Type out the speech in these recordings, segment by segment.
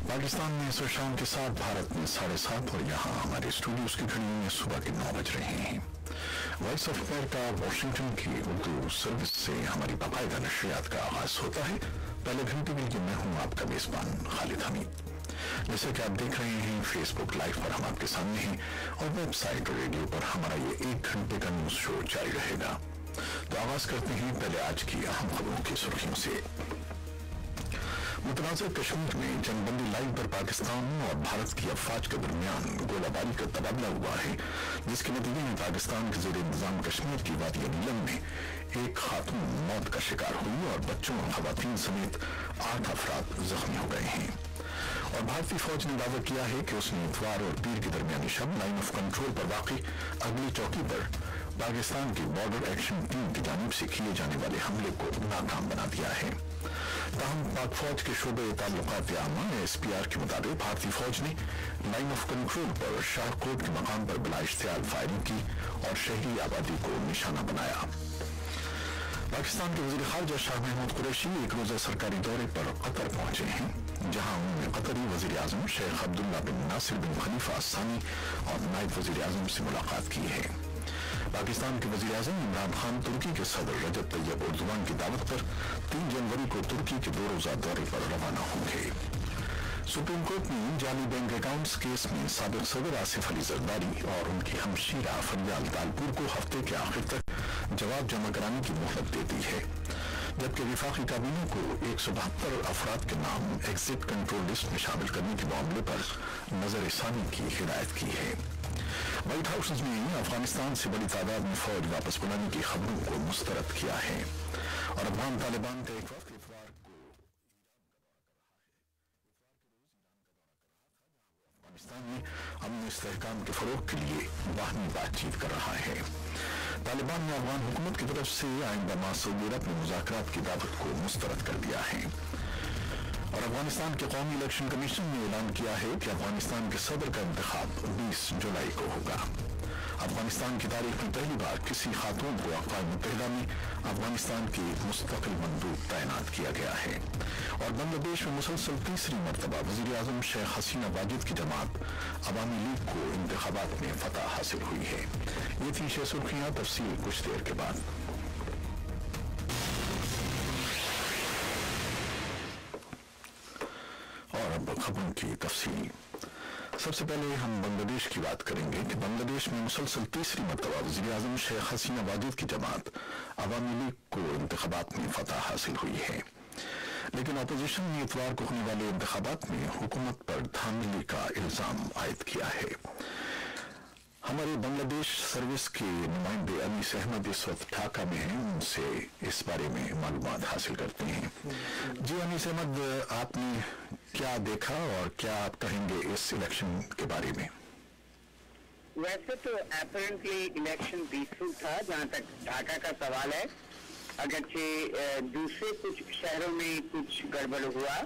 पाकिस्तान में इस शाम के साथ, भारत में 7:30 और यहाँ हमारे स्टूडियोज की घड़ी में सुबह के 9 बज रहे हैं। वॉइस ऑफ अमेरिका वाशिंगटन की उर्दू सर्विस से हमारी बाकायदा नशरियात का आगाज होता है। पहले घंटे के लिए मैं हूँ आपका मेजबान खालिद हमीद। जैसे कि आप देख रहे हैं, फेसबुक लाइव पर हम आपके सामने हैं और वेबसाइट और रेडियो पर हमारा ये 1 घंटे का न्यूज शो जारी रहेगा। तो आगाज करते हैं पहले आज की अहम खबरों की सुर्खियों से। मुतनाज़ कश्मीर में जंगबंदी लाइन पर पाकिस्तान और भारत की अफवाज के दरमियान गोलाबारी का तबादला हुआ है, जिसके नतीजे में पाकिस्तान के ज़ेरे इंतजाम कश्मीर की वादी नीलम में एक खातून मौत का शिकार हुई और बच्चों और खवातीन समेत 8 अफराद जख्मी हो गए हैं। और भारतीय फौज ने दावा किया है कि उसने इतवार और पीर के दरमियानी शब लाइन ऑफ कंट्रोल पर वाक़ई अगली चौकी पर पाकिस्तान की बॉर्डर एक्शन टीम की जानिब से किए जाने वाले हमले को नाकाम बना दिया है। ताहम पाक फौज के शोबे ताल्लुकात आमा SPR के मुताबिक भारतीय फौज ने लाइन ऑफ कंट्रोल पर शाहकोट के मकाम पर बिला इश्तियाल फायरिंग की और शहरी आबादी को निशाना बनाया। पाकिस्तान के वज़ीर ख़ारजा शाह महमूद कुरैशी एक रोज़ा सरकारी दौरे पर कतर पहुंचे हैं, जहां उन्होंने कतरी वज़ीर आज़म शेख अब्दुल्ला बिन नासिर बिन खलीफा अल-सानी और नायब वज़ीर आज़म से मुलाकात की है। पाकिस्तान के वज़ीर आज़म इमरान खान तुर्की के सदर रजब तैयब एर्दोगान की दावत पर 3 जनवरी को तुर्की के 2 रोज़ा दौरे पर रवाना होंगे। सुप्रीम कोर्ट ने जाली बैंक अकाउंट्स केस में साबिक सदर आसिफ अली जरदारी और उनकी हमशीरा फरियाल तालपुर को हफ्ते के आखिर तक जवाब जमा कराने की मोहलत दे दी है, जबकि विफाकी काबीना को 172 अफराद के नाम एग्जिट कंट्रोल लिस्ट में शामिल करने के मामले पर नजरसानी की हिदायत की है। व्हाइट हाउस ने अफगानिस्तान से बड़ी तादाद में फौज वापस बुलाने की खबरों को मुस्तरद किया है और अफगान तालिबान का एक वक्त इतवार को अफगानिस्तान में अमन इस्तेहकाम के फरोग के लिए बाहमी बातचीत कर रहा है। तालिबान ने अफगान हुकूमत की तरफ से आइंदा माह सऊदी अरब में मुज़ाकरात की दावत को मुस्तरद कर दिया है। और अफगानिस्तान के कौमी इलेक्शन कमीशन ने ऐलान किया है कि अफगानिस्तान के सदर का इंतखाब 20 जुलाई को होगा। अफगानिस्तान की तारीख में पहली बार किसी खातून को अक़वाम मुत्तहिदा में अफगानिस्तान के मुस्तक़िल मंदूब तैनात किया गया है। और बांग्लादेश में मुसलसल तीसरी मरतबा वज़ीर आज़म शेख हसीना वाजिद की जमात अवामी लीग को इंतखाबात में फतह हासिल हुई है। ये थी 6 सुर्खियाँ, तफसील कुछ देर के बाद। और अब खबरों की तफसील। सबसे पहले हम बांग्लादेश की बात करेंगे कि बांग्लादेश में मुसलसल तीसरी मरतबा वज़ीर आज़म शेख हसीना वाजिद की जमात अवामी लीग को इंतखाबात में फतह हासिल हुई है, लेकिन अपोजिशन ने इतवार को होने वाले इंतखाबात में हुकूमत पर धांधली का इल्जाम आयद किया है। हमारे बांग्लादेश सर्विस के नुमाइंदे अनीस अहमद इस वक्त ढाका में हैं, उनसे इस बारे में मालूमात हासिल करते हैं। जी अनीस अहमद, आपने क्या देखा और क्या आप कहेंगे इस इलेक्शन के बारे में? वैसे तो अपेरेंटली इलेक्शन पीसफुल था जहां तक ढाका का सवाल है, अगरचे दूसरे कुछ शहरों में कुछ गड़बड़ हुआ,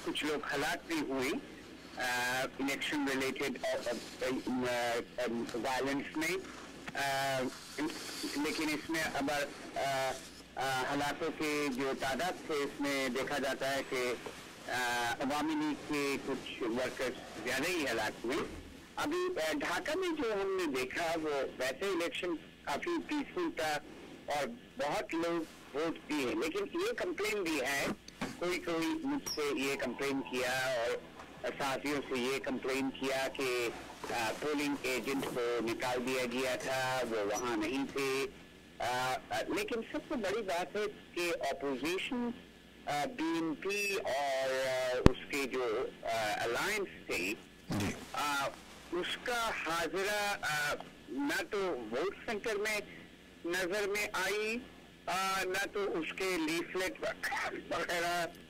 कुछ लोग हलाक भी हुई इलेक्शन रिलेटेड वायलेंस में, लेकिन इसमें अब हलाकों के जो तादाद से इसमें देखा जाता है कि अवामी लीग के कुछ वर्कर्स ज्यादा ही हलाक हुए। अभी ढाका में जो हमने देखा वो वैसे इलेक्शन काफी पीसफुल था और बहुत लोग वोट दिए, लेकिन ये कंप्लेन भी है, कोई मुझसे ये कंप्लेन किया और साथियों से ये कंप्लेन किया कि पोलिंग एजेंट को निकाल दिया गया था, वो वहाँ नहीं थे। लेकिन सबसे बड़ी बात है कि ऑपोजिशन BNP और उसके जो अलायंस थे उसका हाजिरा न तो वोट सेंटर में नजर में आई, न तो उसके लीफलेट वगैरह।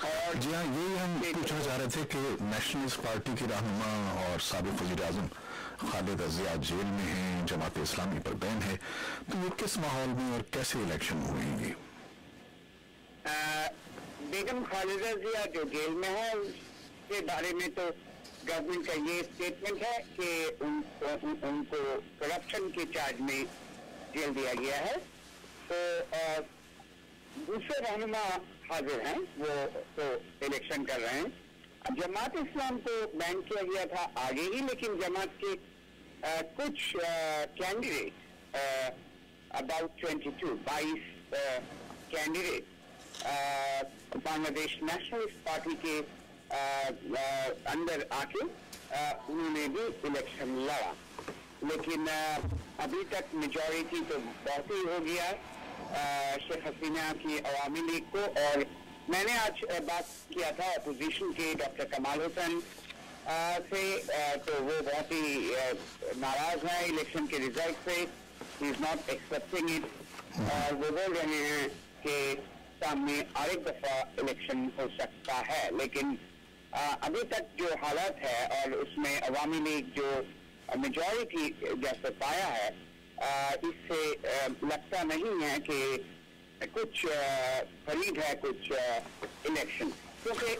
और जी हाँ, यही हम पूछना चाह रहे थे कि नेशनलिस्ट पार्टी की रहनुमा और साबिक वज़ीर आज़म खालिदा ज़िया जेल में हैं, जमात इस्लामी पर बैन है, तो ये किस माहौल में और कैसे इलेक्शन हुए? बेगम खालिदा ज़िया जो जेल में है उसके बारे में तो गवर्नमेंट का ये स्टेटमेंट है कि उनको करप्शन के चार्ज में जेल दिया गया है। तो दूसरे रहनुमा हाजिर हैं, वो तो इलेक्शन कर रहे हैं जमात इस्लाम को बैन किया गया था आगे ही, लेकिन जमात के कुछ candidate about 22 candidate Bangladesh nationalist party के अंदर आके उन्होंने भी इलेक्शन लड़ा, लेकिन अभी तक मेजॉरिटी तो बहुत ही हो गया शेख हसीना की अवामी लीग को। और मैंने आज बात किया था अपोजिशन के डॉक्टर कमाल हुसैन से, तो वो बहुत ही नाराज हैं इलेक्शन के रिजल्ट से, he is not accepting it, और वो बोल रहे हैं कि सामने और एक दफा इलेक्शन हो सकता है। लेकिन अभी तक जो हालत है और उसमें अवामी लीग जो मेजॉरिटी जैसे पाया है, इससे लगता नहीं है कि कुछ खरीद है कुछ इलेक्शन, क्योंकि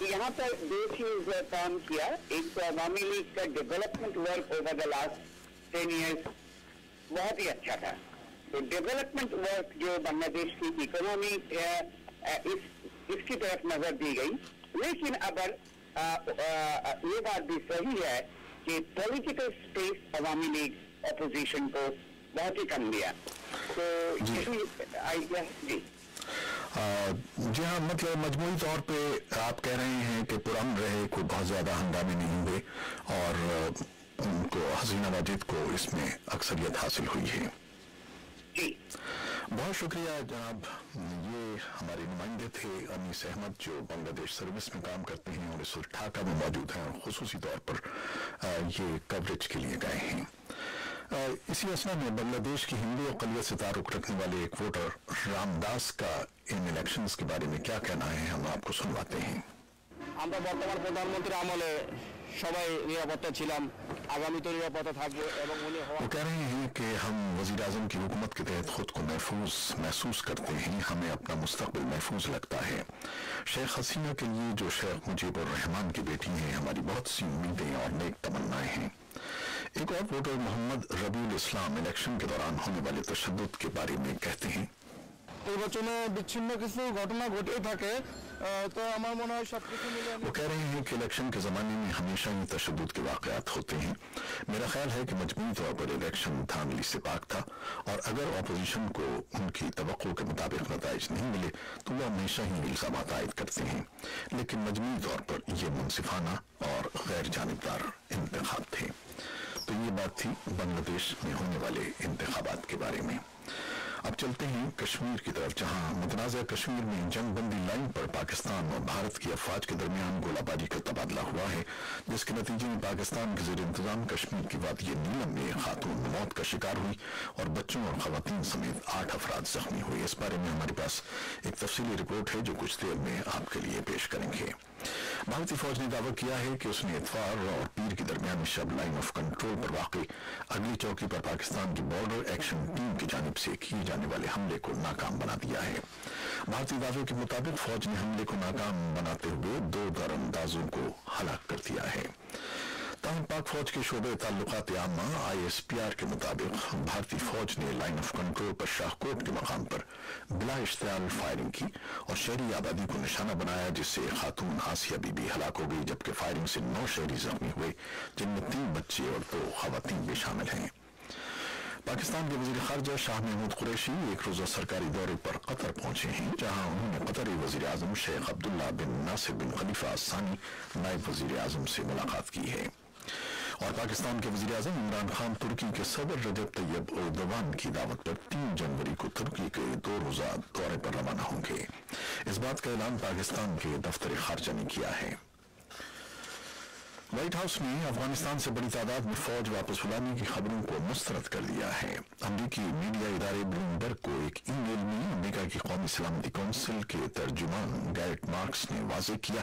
यहाँ पर दो चीज काम किया। एक तो अवामी लीग का development work over the last 10 years बहुत ही अच्छा था, तो डेवलपमेंट वर्क जो बांग्लादेश की इकोनॉमी इसकी तरफ नजर दी गई। लेकिन अगर ये बात भी सही है कि पॉलिटिकल स्पेस अवामी लीग अपोजिशन को बहुत ही कम दिया, तो यही जी जी हाँ, मतलब मजमूई तौर पे आप कह रहे हैं कि पुरअमन रहे, कोई बहुत ज्यादा हंगामे नहीं हुए और उनको हसीना वाजिद को इसमें अक्सरियत हासिल हुई है। जी बहुत शुक्रिया जनाब। ये हमारे नुमाइंदे थे अनीस अहमद जो बांग्लादेश सर्विस में काम करते हैं और इस वक्त ढाका में मौजूद हैं और खुसूसी तौर पर ये कवरेज के लिए गए हैं। इसी असना में बांग्लादेश की हिंदू अक़लियत से ताल्लुक़ रखने वाले एक वोटर रामदास का इन इलेक्शंस के बारे में क्या कहना है, हम आपको सुनवाते हैं। আমরা বর্তমান প্রধানমন্ত্রীর আমলে সবাই নিরাপত্তা ছিলাম, आगामी तो निरापत्ता থাকবে এবং উনি वो कह रहे हैं कि हम वज़ीर आज़म की हुकूमत के तहत खुद को महसूस करते हैं, हमें अपना मुस्तक़बिल महफूज लगता है। शेख हसीना के लिए जो शेख मुजीबुर रहमान की बेटी हैं, हमारी बहुत सी उम्मीदें और नेक तमन्नाएं हैं। एक और वोटर मोहम्मद रबीउल इस्लाम इलेक्शन के दौरान होने वाले तशद्दुद के बारे में कहते हैं। নির্বাচনে বিচ্ছিন্ন কিছু ঘটনা ঘটে থাকে, तो আমার মনে হয় সবকিছু মিলে वो कह रहे हैं कि इलेक्शन के ज़माने में हमेशा ही तशद्दुद के वाक़यात होते हैं। मेरा ख्याल है कि मजमूई तौर पर इलेक्शन धांधली से पाक था और अगर अपोजिशन को उनकी तवक्को के मुताबिक नताइज नहीं मिले तो वो हमेशा ही इल्ज़ामात आयद करते हैं, लेकिन मजमूई तौर पर ये मुनसिफाना और गैर जानिबदार इंतखाब थे। तो ये बात थी बांग्लादेश में होने वाले इंतखाबात के बारे में। अब चलते हैं कश्मीर की तरफ, जहां मुतनाज़ा कश्मीर में जंगबंदी लाइन पर पाकिस्तान और भारत की अफवाज के दरमियान गोलाबारी का तबादला हुआ है, जिसके नतीजे में पाकिस्तान के ज़ेर इंतज़ाम कश्मीर की वादी नीलम में एक खातून मौत का शिकार हुई और बच्चों और खवातीन समेत 8 अफराद जख्मी हुए। इस बारे में हमारे पास एक तफसीली रिपोर्ट है जो कुछ देर में आपके लिए पेश करेंगे। भारतीय फौज ने दावा किया है कि उसने इतवार और पीर के दरमियान शब लाइन ऑफ कंट्रोल पर वाक़ई अगली चौकी पर पाकिस्तान की बॉर्डर एक्शन टीम की जानिब से किए जाने वाले हमले को नाकाम बना दिया है। भारतीय दावे के मुताबिक फौज ने हमले को नाकाम बनाते हुए 2 दरअंदाजों को हलाक कर दिया है। ताहम पाक फौज के शोबे ताल्लुकात आमा ISPR के मुताबिक भारतीय फौज ने लाइन ऑफ कंट्रोल पर शाहकोट के मकाम पर बिला इश्तियाल फायरिंग की और शहरी आबादी को निशाना बनाया, जिससे खातून आसिया बीबी हलाक हो गई, जबकि फायरिंग से 9 शहरी जख्मी हुए, जिनमें 3 बच्चे और 2 खवातीन भी शामिल हैं। पाकिस्तान के वज़ीर ख़ारजा शाह महमूद कुरैशी एक रोज़ा सरकारी दौरे पर कतर पहुंचे हैं, जहां उन्होंने कतरी वज़ीर आज़म शेख अब्दुल्ला बिन नासिर बिन खलीफा असानी नायब वज़ीर आज़म से मुलाकात की है। और पाकिस्तान के वज़ीर आज़म इमरान खान तुर्की के सदर रजब तैयब एर्दोगान की दावत पर 3 जनवरी को तुर्की के 2 रोज़ा दौरे पर रवाना होंगे। इस बात का ऐलान पाकिस्तान के दफ्तर ख़ारजा ने किया है। व्हाइट हाउस ने अफगानिस्तान से बड़ी तादाद में फौज वापस बुलाने की खबरों को मुस्तरद कर दिया है। अमरीकी मीडिया इदारे ब्लूमबर्ग को एक ईमेल में अमरीका की कौमी सलामती कौंसिल के तर्जुमान गैरेट मार्क्स ने वाज़ेह किया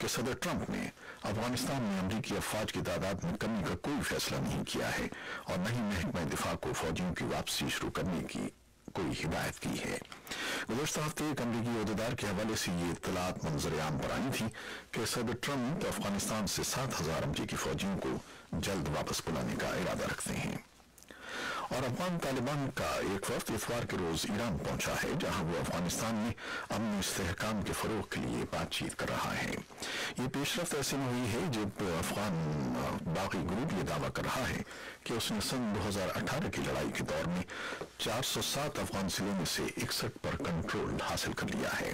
कि सदर ट्रंप ने अफगानिस्तान में अमरीकी अफवाज की तादाद में कमी का कोई फैसला नहीं किया है और न ही महकमा दिफा को फौजियों की वापसी शुरू करने की कोई हिदायत की है। गुज़श्ता हफ्ते एक अमरीकी ओहदेदार के हवाले से ये इत्तलात मंजर-ए-आम पर आई थी कि सदर ट्रंप अफगानिस्तान से 7,000 अमरीकी फौजियों को जल्द वापस बुलाने का इरादा रखते हैं। और अफगान तालिबान का एक वफ्द इतवार के रोज ईरान पहुंचा है, जहां वो अफगानिस्तान में अमन इस्तेहकाम के फरोग के लिए बातचीत कर रहा है। ये पेशरफ्त ऐसे में हुई है जब अफगान बागी ग्रुप ये दावा कर रहा है कि उसने सन 2018 की लड़ाई के दौर में 407 अफगान जिलों में से 61 पर कंट्रोल हासिल कर लिया है।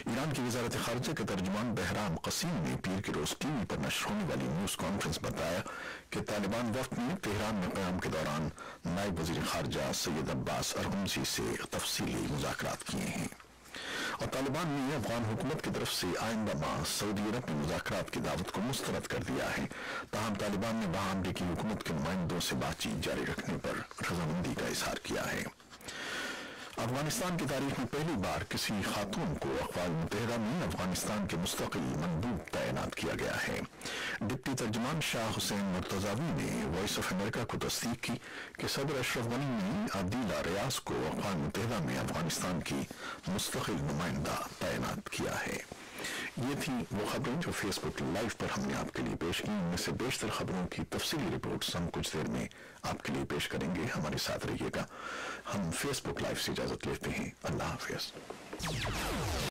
ईरान की वजारत खारजा के तर्जुमान बहराम कसीम ने पीर के रोज टीवी पर नश्र होने वाली न्यूज कॉन्फ्रेंस बताया कि तालिबान वफ्द ने तेहरान में क़याम के दौरान नायब वजीर खारजा सैयद अब्बास अरगमसी से तफसीली मुज़ाकरात किए हैं और तालिबान ने अफगान हुकूमत की तरफ से आइंदा माह सऊदी अरब में मुज़ाकरात की दावत को मुस्तरद कर दिया है। ताहम तालिबान ने वहां अमरीकी हुकूमत के नुमाइंदों से बातचीत जारी रखने पर रजामंदी का इजहार किया है। अफगानिस्तान की तारीख में पहली बार किसी खातून को अक़वाम मुत्तहिदा में अफगानिस्तान के मुस्तक़िल मंदूब तैनात किया गया है। डिप्टी तर्जुमान शाह हुसैन मुर्तज़ावी ने वॉइस ऑफ अमेरिका को तस्दीक की कि सदर अशरफ गनी ने अदीला रियाज को अक़वाम मुत्तहिदा में अफगानिस्तान की मुस्तक़िल नुमाइंदा तैनात किया है। ये थी वो खबरें जो फेसबुक लाइव पर हमने आपके लिए पेश की। इनमें से बेशतर खबरों की तफसीली रिपोर्ट्स हम कुछ देर में आपके लिए पेश करेंगे। हमारे साथ रहिएगा। हम फेसबुक लाइव से इजाजत लेते हैं। अल्लाह हाफिज।